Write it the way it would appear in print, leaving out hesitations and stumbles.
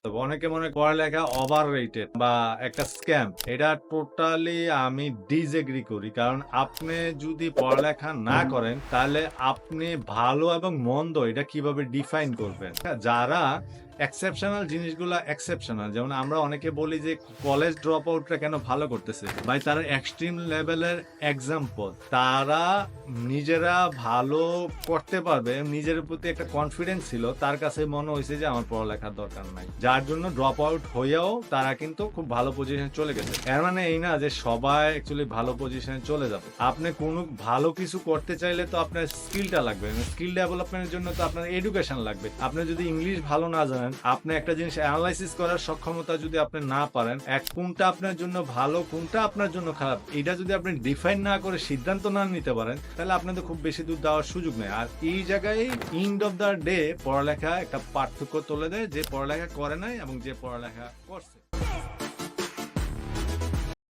তবে অনেকে মনে করে পড়ালেখা ওভার রেটেড বা একটা স্ক্যাম। এটা টোটালি আমি ডিসএগ্রি করি। কারণ আপনি যদি পড়ালেখা না করেন তাহলে আপনি ভালো এবং মন্দ এটা কিভাবে ডিফাইন করবেন? যারা এক্সেপশনাল জিনিসগুলা এক্সেপশনাল, যেমন আমরা অনেকে বলি যে কলেজ ড্রপ আউটরা কেন ভালো করতেছে, ভাই তারা এক্সট্রিম লেভেলের এক্সাম্পল। তারা নিজেরা ভালো করতে পারবে, নিজের প্রতি একটা কনফিডেন্স ছিল, তার কাছে মনে হয়েছে যে আমার পড়ালেখার দরকার নাই, যার জন্য ড্রপ আউট হয়েও তারা কিন্তু খুব ভালো পজিশনে চলে গেছে। এর মানে এই না যে সবাই অ্যাকচুয়ালি ভালো পজিশনে চলে যাবে। আপনি কোনো ভালো কিছু করতে চাইলে তো আপনার স্কিলটা লাগবে, স্কিল ডেভেলপমেন্টের জন্য তো আপনার এডুকেশন লাগবে। আপনি যদি ইংলিশ ভালো না জানেন, আপনি একটা জিনিস অ্যানালাইসিস করার সক্ষমতা যদি আপনি না পারেন, কোনটা আপনার জন্য ভালো কোনটা আপনার জন্য খারাপ, এটা যদি আপনি ডিফাইন না করে সিদ্ধান্ত না নিতে পারেন, তাহলে আপনাদের খুব বেশি দূর যাওয়ার সুযোগ নেই। আর এই জায়গায় এন্ড অফ দ্য ডে পড়ালেখা একটা পার্থক্য তুলে দেয়, যে পড়ালেখা করে নাই এবং যে পড়ালেখা করছে।